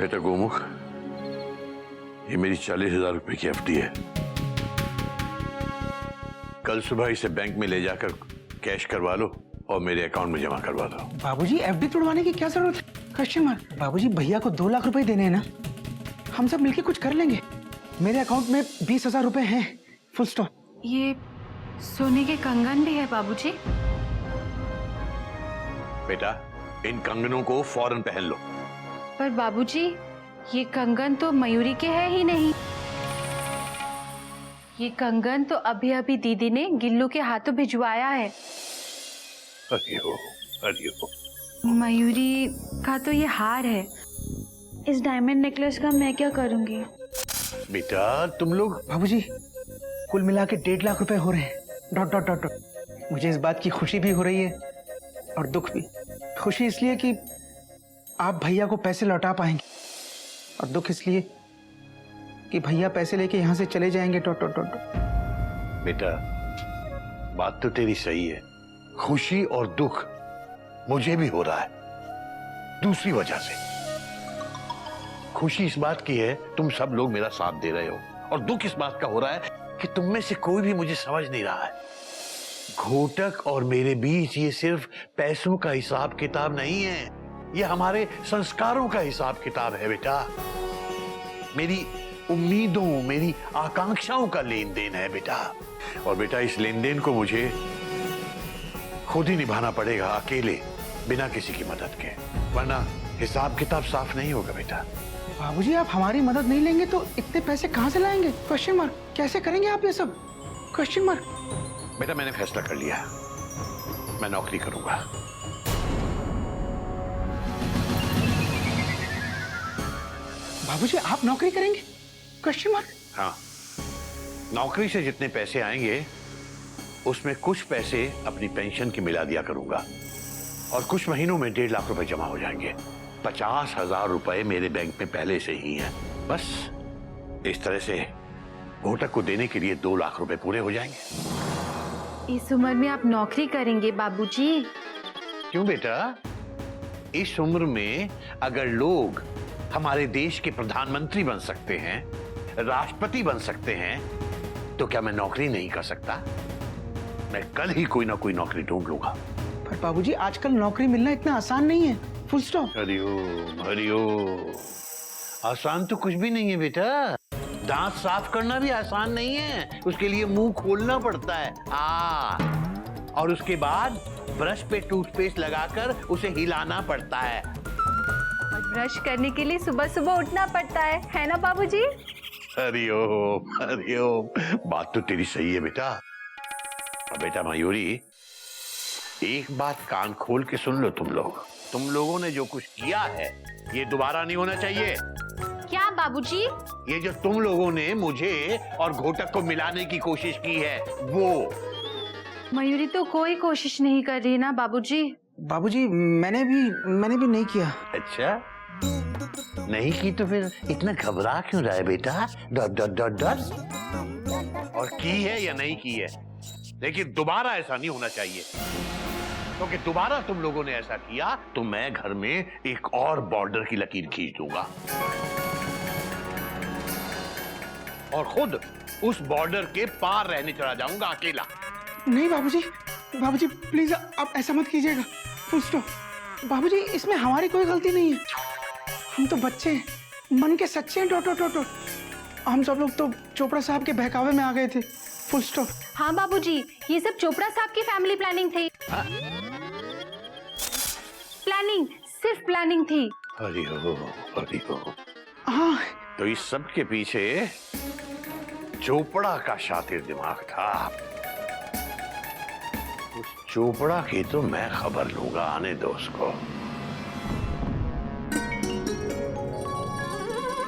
बेटा गोमुख, ये मेरी 40,000 रुपए की एफडी है। कल सुबह इसे बैंक में ले जाकर कैश करवा लो और मेरे अकाउंट में जमा करवा दो। बाबूजी, एफडी तोड़वाने की क्या जरूरत है? Question mark. बाबूजी, भैया को 2 लाख रुपए देने हैं ना, हम सब मिलके कुछ कर लेंगे। मेरे अकाउंट में 20,000 रुपए हैं, फुल स्टॉप। ये सोने के कंगन भी है बाबूजी। बेटा, इन कंगनों को फौरन पहन लो। पर बाबूजी, ये कंगन तो मयूरी के है ही नहीं। ये कंगन तो अभी अभी दीदी ने गिल्लू के हाथों भिजवाया है। हरिओम, हरिओम। मयूरी का तो ये हार है। इस डायमंड नेकलेस का मैं क्या करूंगी? बेटा तुम लोग। बाबूजी, कुल मिला के 1.5 लाख रुपए हो रहे हैं। Dot dot dot dot. मुझे इस बात की खुशी भी हो रही है और दुख भी। खुशी इसलिए कि आप भैया को पैसे लौटा पाएंगे, और दुख इसलिए कि भैया पैसे लेके यहाँ से चले जाएंगे। Dot dot dot. बेटा, बात तो तेरी सही है। खुशी और दुख मुझे भी हो रहा है, दूसरी वजह से। खुशी इस बात की है तुम सब लोग मेरा साथ दे रहे हो, और दुख इस बात का हो रहा है कि तुम में से कोई भी मुझे समझ नहीं रहा है। घोटक और मेरे बीच ये सिर्फ पैसों का हिसाब किताब नहीं है, ये हमारे संस्कारों का हिसाब किताब है बेटा। मेरी उम्मीदों, मेरी आकांक्षाओं का लेन देन है बेटा। और बेटा, इस लेन देन को मुझे खुद ही निभाना पड़ेगा, अकेले, बिना किसी की मदद के, वरना हिसाब किताब साफ नहीं होगा बेटा। बाबूजी, आप हमारी मदद नहीं लेंगे तो इतने पैसे कहाँ से लाएंगे? Question mark. कैसे करेंगे आप ये सब? Question mark. बेटा, मैंने फैसला कर लिया, मैं नौकरी करूंगा। बाबूजी, आप नौकरी करेंगे? Question mark. हाँ, नौकरी से जितने पैसे आएंगे उसमें कुछ पैसे अपनी पेंशन की मिला दिया करूंगा, और कुछ महीनों में 1.5 लाख रुपए जमा हो जाएंगे। 50,000 रुपए मेरे बैंक में पहले से ही हैं। बस इस तरह से घोटक को देने के लिए 2 लाख रुपए पूरे हो जाएंगे। इस उम्र में आप नौकरी करेंगे बाबूजी? क्यों बेटा? इस उम्र में अगर लोग हमारे देश के प्रधानमंत्री बन सकते हैं, राष्ट्रपति बन सकते हैं, तो क्या मैं नौकरी नहीं कर सकता? मैं कल ही कोई ना कोई नौकरी ढूंढ लूंगा। पर बाबूजी, आजकल नौकरी मिलना इतना आसान नहीं है, फुल स्टॉप। हरिओम, हरिओम। आसान तो कुछ भी नहीं है बेटा। दांत साफ करना भी आसान नहीं है, उसके लिए मुंह खोलना पड़ता है। और उसके बाद ब्रश पे टूथपेस्ट लगाकर उसे हिलाना पड़ता है। और ब्रश करने के लिए सुबह सुबह उठना पड़ता है ना बाबूजी? हरिओम, हरिओम। बात तो तेरी सही है बेटा। और बेटा मयूरी, एक बात कान खोल के सुन लो तुम लोग। तुम लोगों ने जो कुछ किया है ये दोबारा नहीं होना चाहिए। क्या बाबूजी? ये जो तुम लोगों ने मुझे और घोटक को मिलाने की कोशिश की है वो। मयूरी तो कोई कोशिश नहीं कर रही ना बाबूजी। बाबूजी, मैंने भी नहीं किया। अच्छा, नहीं की तो फिर इतना घबरा क्यों रहा है बेटा? Dot dot dot dot. और की है या नहीं की है, लेकिन दोबारा ऐसा नहीं होना चाहिए, क्योंकि दोबारा तुम लोगों ने ऐसा किया तो मैं घर में एक और बॉर्डर की लकीर खींच दूंगा, और खुद उस बॉर्डर के पार रहने चला जाऊंगा अकेला। नहीं बाबूजी, बाबूजी प्लीज आप ऐसा मत कीजिएगा, फुल स्टॉप। बाबूजी, इसमें हमारी कोई गलती नहीं है, हम तो बच्चे हैं, मन के सच्चे हैं। Dot dot dot dot. हम सब लोग तो चोपड़ा साहब के बहकावे में आ गए थे, फुल स्टॉप। हाँ बाबूजी, ये सब चोपड़ा साहब की फैमिली प्लानिंग थी। प्लानिंग, सिर्फ प्लानिंग थी। हरिओम, हरिओम। हाँ, तो इस सब के पीछे चोपड़ा का शातिर दिमाग था। उस चोपड़ा की तो मैं खबर लूंगा, आने दो उसको।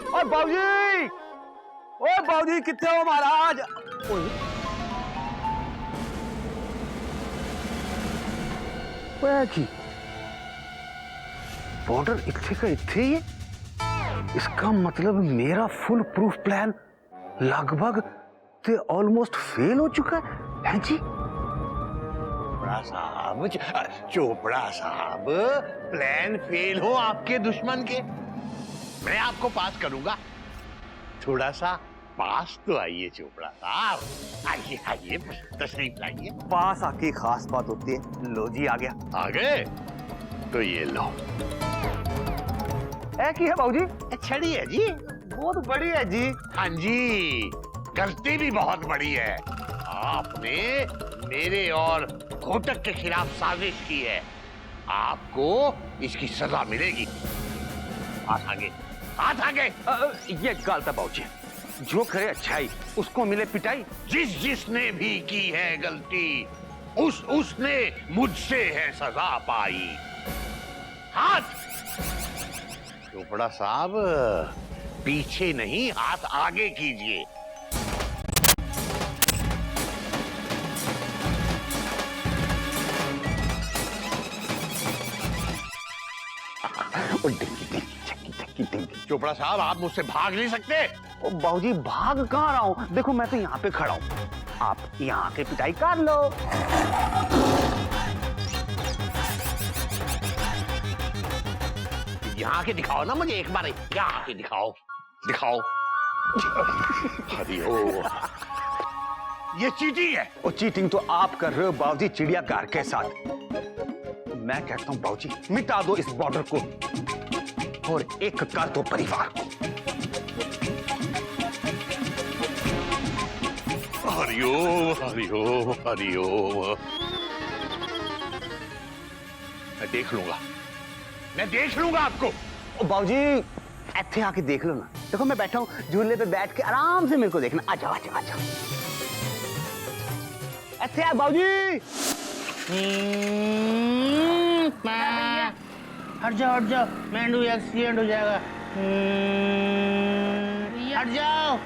ओ बाबूजी, ओ बाबूजी, कितने हो महाराज? की बॉर्डर इत्थे का इत्थे ही है। इसका मतलब मेरा फुल प्रूफ प्लान लगभग ते ऑलमोस्ट फेल हो चुका है जी। चोपड़ा साहब, प्लान फेल हो आपके दुश्मन के, मैं आपको पास करूंगा। थोड़ा सा पास तो आइए चोपड़ा साहब, आइए आइए, तशरीफ लाइए। पास आके खास बात होती है। लो जी आ गया। आ गए तो ये लो। है की है बाबूजी? छड़ी है जी। बहुत बड़ी है जी। हाँ जी, गलती भी बहुत बड़ी है। आपने मेरे और घोटक के खिलाफ साजिश की है। आपको इसकी सजा मिलेगी। हाथ आगे, हाथ आगे। ये गलत है बाबूजी। जो करे अच्छाई उसको मिले पिटाई। जिसने भी की है गलती उसने मुझसे है सजा पाई। हाथ। चोपड़ा साहब पीछे नहीं, हाथ आगे कीजिए। चोपड़ा साहब आप मुझसे भाग नहीं सकते। ओ बाबूजी भाग कहाँ रहा हूँ? देखो मैं तो यहाँ पे खड़ा हूँ, आप यहाँ के पिटाई कर लो। यहाँ के दिखाओ ना मुझे एक बार, यहाँ के दिखाओ, दिखाओ। हरिओ, ये चीटिंग है। और चीटिंग तो आप कर रहे हो बाबूजी चिड़ियाघर के साथ। मैं कहता हूँ बाबूजी मिटा दो इस बॉर्डर को और एक कर दो परिवार को। हरिओम हरिओम हरिओम। मैं देख लूंगा आपको। ओ बाबूजी ऐसे आके देख लो ना। देखो मैं बैठा हूँ झूले पे बैठ के, आराम से मेरे को देखना। आ जाओ आ जाओ आ जाओ। ऐसे आ बाबूजी। हट जाओ मेंढू एक्सीडेंट हो जाएगा। हट जाओ।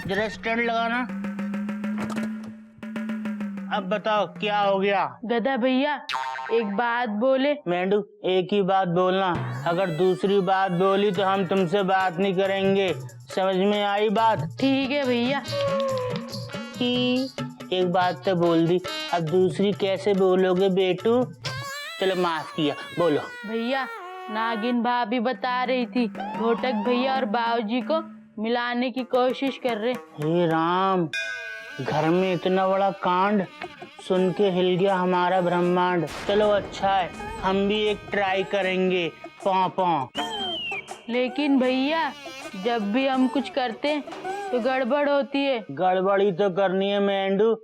जरा स्टैंड लगाना। अब बताओ क्या हो गया? गधा भैया एक बात बोले। मेंढू एक ही बात बोलना, अगर दूसरी बात बोली तो हम तुमसे बात नहीं करेंगे। समझ में आई बात? ठीक है भैया। एक बात तो बोल दी, अब दूसरी कैसे बोलोगे बेटू? चलो माफ किया, बोलो। भैया नागिन भाभी बता रही थी घोटक भैया और बाबूजी को मिलाने की कोशिश कर रहे। हे राम, घर में इतना बड़ा कांड, सुन के हिल गया हमारा ब्रह्मांड। चलो अच्छा है, हम भी एक ट्राई करेंगे। पौ पौ। लेकिन भैया जब भी हम कुछ करते तो गड़बड़ होती है। गड़बड़ी तो करनी है मेंढू,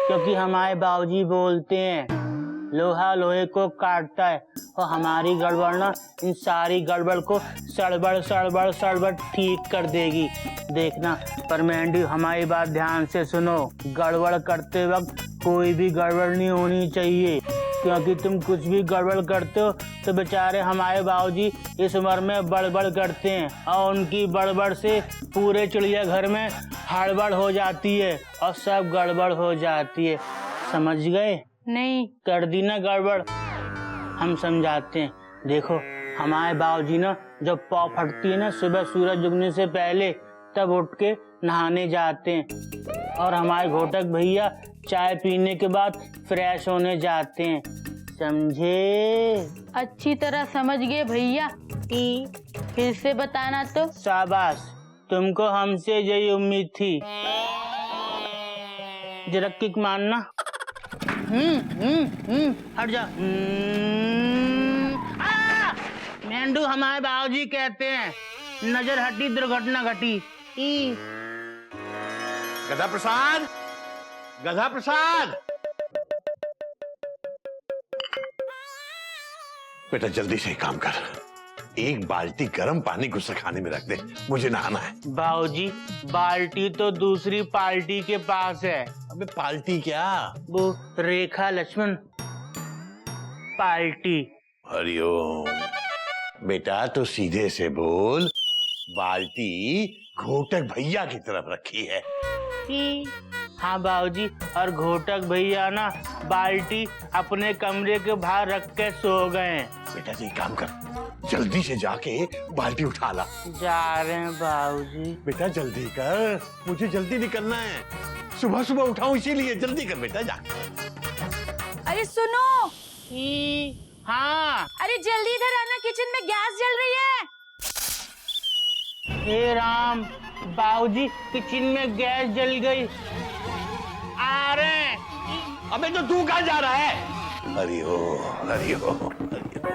क्योंकि हमारे बाबूजी बोलते हैं लोहा लोहे को काटता है, और हमारी गड़बड़ ना इन सारी गड़बड़ को सड़बड़ सड़बड़ सड़बड़ ठीक कर देगी, देखना। पर मेंढू हमारी बात ध्यान से सुनो, गड़बड़ करते वक्त कोई भी गड़बड़ नहीं होनी चाहिए, क्योंकि तुम कुछ भी गड़बड़ करते हो तो बेचारे हमारे बाबूजी इस उम्र में बड़बड़ करते हैं, और उनकी बड़बड़ से पूरे चिड़ियाघर में हड़बड़ हो जाती है और सब गड़बड़ हो जाती है। समझ गए? नहीं। कर दी ना गड़बड़? हम समझाते हैं। देखो हमारे बाबूजी ना जब पाँव फटती है ना सुबह सूरज उगने से पहले, तब उठ के नहाने जाते हैं, और हमारे घोटक भैया चाय पीने के बाद फ्रेश होने जाते हैं। समझे? अच्छी तरह समझ गए भैया। फिर से बताना तो। शाबाश, तुमको हमसे यही उम्मीद थी। जरा किक मारना। हट जा। मेंढू हमारे बाबूजी कहते हैं नजर हटी दुर्घटना घटी। गधा प्रसाद, गधा प्रसाद, बेटा जल्दी से काम कर। एक बाल्टी गर्म पानी गुस्साखाने में रख दे, मुझे नहाना है। बाबूजी बाल्टी तो दूसरी पार्टी के पास है। अबे पाल्टी क्या? वो रेखा लक्ष्मण पार्टी। हरिओम। बेटा तो सीधे से बोल, बाल्टी घोटक भैया की तरफ रखी है। हाँ बाबूजी, और घोटक भैया ना बाल्टी अपने कमरे के बाहर रख के सो गए। बेटा जी काम कर, जल्दी से जाके बाल्टी उठा ला। जा रहे हैं बाबूजी। बेटा जल्दी कर, मुझे जल्दी निकलना है। सुबह सुबह उठाऊं इसीलिए, जल्दी कर बेटा जा। अरे सुनो, हाँ। अरे जल्दी इधर आना, किचन में गैस जल रही है। हे राम, बाबूजी किचन में गैस जल गई। आ रहे हैं। अबे तो तू कहाँ जा रहा है? हरिओ हरिओ हरिओ।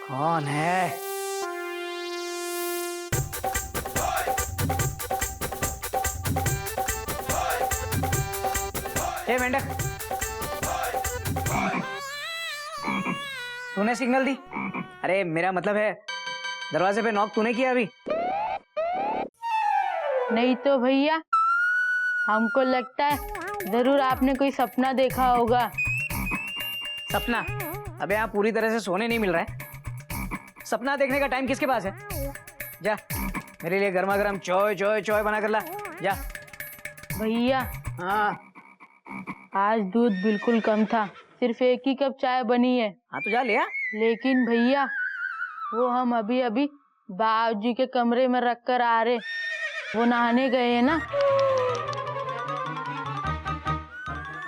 कौन है? हे मेंढक, तूने सिग्नल दी? अरे मेरा मतलब है दरवाजे पे नॉक तूने किया अभी? नहीं तो भैया, हमको लगता है जरूर आपने कोई सपना देखा होगा। सपना? अबे यहाँ पूरी तरह से सोने नहीं मिल रहा है। सपना देखने का टाइम किसके पास है? जा मेरे लिए गर्मा गर्म चॉय चॉय चॉय बना कर ला, जा। भैया हाँ आज दूध बिल्कुल कम था, सिर्फ एक ही कप चाय बनी है। हाँ तो जा ले आ। लेकिन भैया वो हम अभी अभी बाबूजी के कमरे में रख कर आ रहे, वो नहाने गए हैं ना।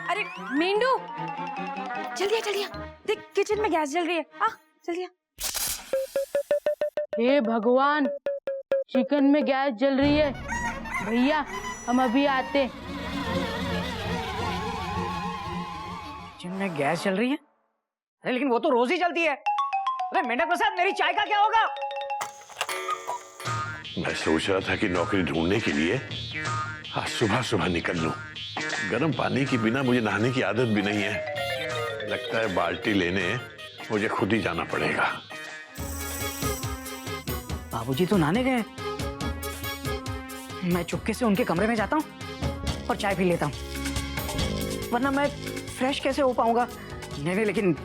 अरे मेंढू, जल्दी आ, जल्दी आ। देख किचन में गैस जल रही है। आ जल्दी आ। हे भगवान, चिकन में गैस जल रही है। भैया हम अभी आते। किचन में गैस चल रही है? अरे लेकिन वो तो रोज ही चलती है। अरे मेंढक प्रसाद, मेरी चाय का क्या होगा? मैं सोच रहा था कि नौकरी ढूंढने के लिए आज सुबह सुबह निकल लूं। गर्म पानी के बिना मुझे नहाने की आदत भी नहीं है। लगता है बाल्टी लेने मुझे खुद ही जाना पड़ेगा। बाबूजी तो नहाने गए। मैं चुपके से उनके कमरे में जाता हूँ और चाय पी लेता हूँ, वरना मैं फ्रेश कैसे हो पाऊंगा? नहीं, लेकिन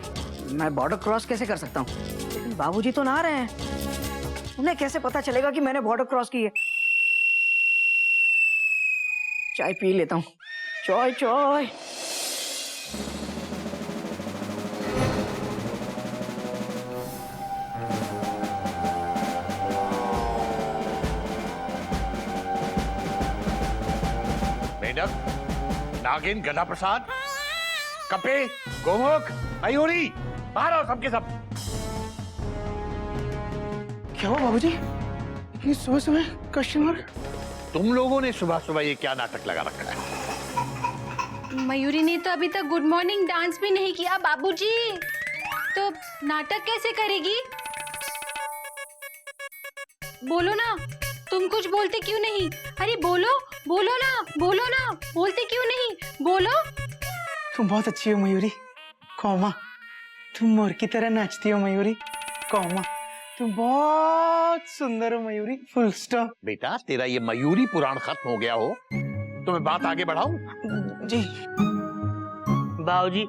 मैं बॉर्डर क्रॉस कैसे कर सकता हूँ? लेकिन बाबूजी तो नहा रहे हैं, उन्हें कैसे पता चलेगा कि मैंने बॉर्डर क्रॉस की है? चाय पी लेता हूँ, चॉय चॉय। नागिन, गधा प्रसाद, कपे, गोमुख, मयूरी, बाहर आओ सबके सब। क्या हुआ बाबूजी? इतनी सुबह सुबह क्वेश्चन मार्क? तुम लोगों ने सुबह सुबह ये क्या नाटक लगा रखा है? मयूरी ने तो अभी तक गुड मॉर्निंग डांस भी नहीं किया बाबूजी, तो नाटक कैसे करेगी? बोलो ना, तुम कुछ बोलते क्यों नहीं? अरे बोलो, बोलो ना, बोलो ना, बोलते क्यों नहीं? बोलो। तुम बहुत अच्छी हो मयूरी, कौमा। तुम मोर की तरह नाचती हो मयूरी, कौमा। तुम बहुत सुंदर हो मयूरी, फुल स्टॉप। बेटा तेरा ये मयूरी पुराण खत्म हो गया हो तो मैं बात आगे बढ़ाऊं? जी बाबूजी,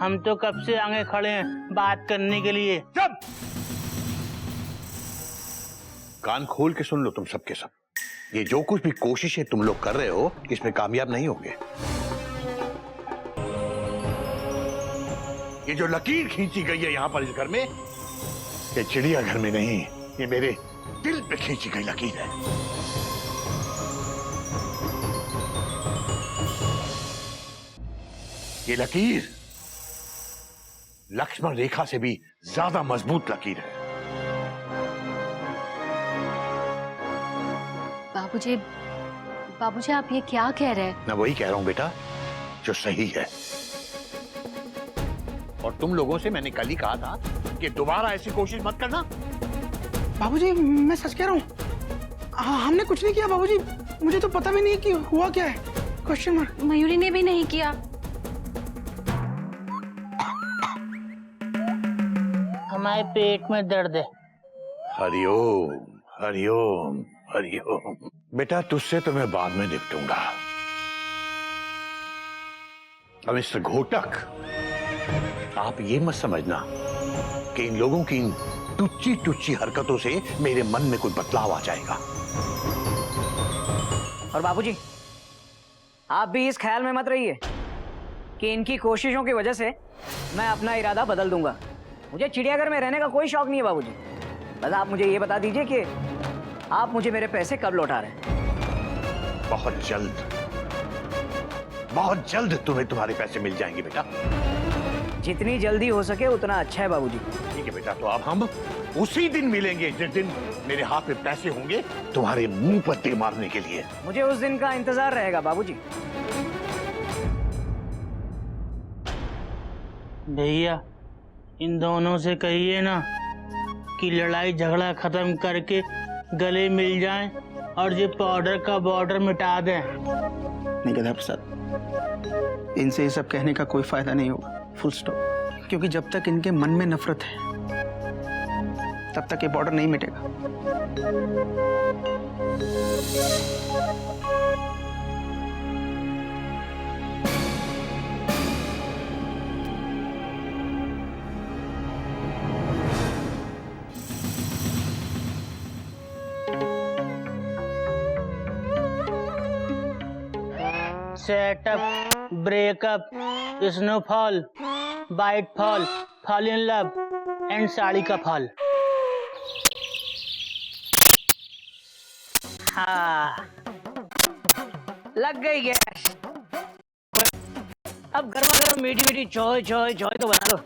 हम तो कब से आगे खड़े हैं बात करने के लिए। चुप! कान खोल के सुन लो तुम सबके सब। ये जो कुछ भी कोशिशें तुम लोग कर रहे हो इसमें कामयाब नहीं होंगे। ये जो लकीर खींची गई है यहां पर इस घर में, ये चिड़िया घर में नहीं, ये मेरे दिल पे खींची गई लकीर है। ये लकीर लक्ष्मण रेखा से भी ज्यादा मजबूत लकीर है। बाबूजी, बाबूजी आप ये क्या कह रहे हैं? मैं वही कह रहा हूं बेटा जो सही है। और तुम लोगों से मैंने कल ही कहा था कि दोबारा ऐसी कोशिश मत करना। बाबूजी मैं सच कह रहा हूँ, हमने कुछ नहीं किया बाबूजी। मुझे तो पता भी नहीं कि हुआ क्या है। Question mark. मयूरी ने भी नहीं किया। हमारे पेट में दर्द है। हरिओम हरिओम हरिओम। बेटा तुझसे तो मैं बाद में निपटूंगा। अब मिस्टर घोटक, आप ये मत समझना कि इन लोगों की इन टुच्ची टुच्ची हरकतों से मेरे मन में कोई बदलाव आ जाएगा। और बाबूजी आप भी इस ख्याल में मत रहिए कि इनकी कोशिशों की वजह से मैं अपना इरादा बदल दूंगा। मुझे चिड़ियाघर में रहने का कोई शौक नहीं है बाबूजी। बस आप मुझे ये बता दीजिए कि आप मुझे मेरे पैसे कब लौटा रहे हैं। बहुत जल्द तुम्हें तुम्हारे पैसे मिल जाएंगे बेटा। जितनी जल्दी हो सके उतना अच्छा है बाबूजी। ठीक है बेटा, तो अब हम उसी दिन मिलेंगे जिस दिन मेरे हाथ में पैसे होंगे तुम्हारे मुंह पर तीर मारने के लिए। मुझे उस दिन का इंतजार रहेगा बाबूजी। भैया इन दोनों से कहिए ना कि लड़ाई झगड़ा खत्म करके गले मिल जाएं और ये पाउडर का बॉर्डर मिटा दें। नहीं गधा प्रसाद, इनसे ये सब कहने का कोई फायदा नहीं होगा, फुल स्टॉप। क्योंकि जब तक इनके मन में नफरत है तब तक ये बॉर्डर नहीं मिटेगा। Setup, breakup, snowfall, bite fall, fall in love and sari का फॉल। हाँ, लग गई गैस। अब गर्मा गर्म मीठी मीठी चॉय चॉय चॉय तो बना दो।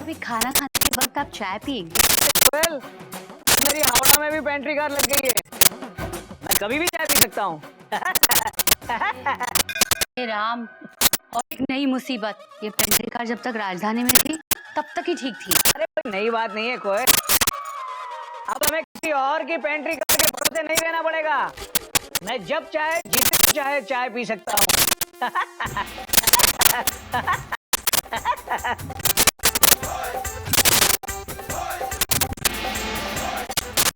अभी खाना खाने के वक्त आप चाय पिएंगे? कोयल, मेरी हावड़ा में भी पेंट्री कार लग गई है। मैं कभी भी चाय पी सकता हूँ। हे राम, और एक नई मुसीबत। ये पेंट्री कार जब तक राजधानी में थी तब तक ही ठीक थी। अरे कोई नई बात नहीं है कोयल। अब हमें किसी और की पेंट्री कार के भरोसे नहीं रहना पड़ेगा। मैं जब चाहे जितनी चाहे चाय पी सकता हूँ।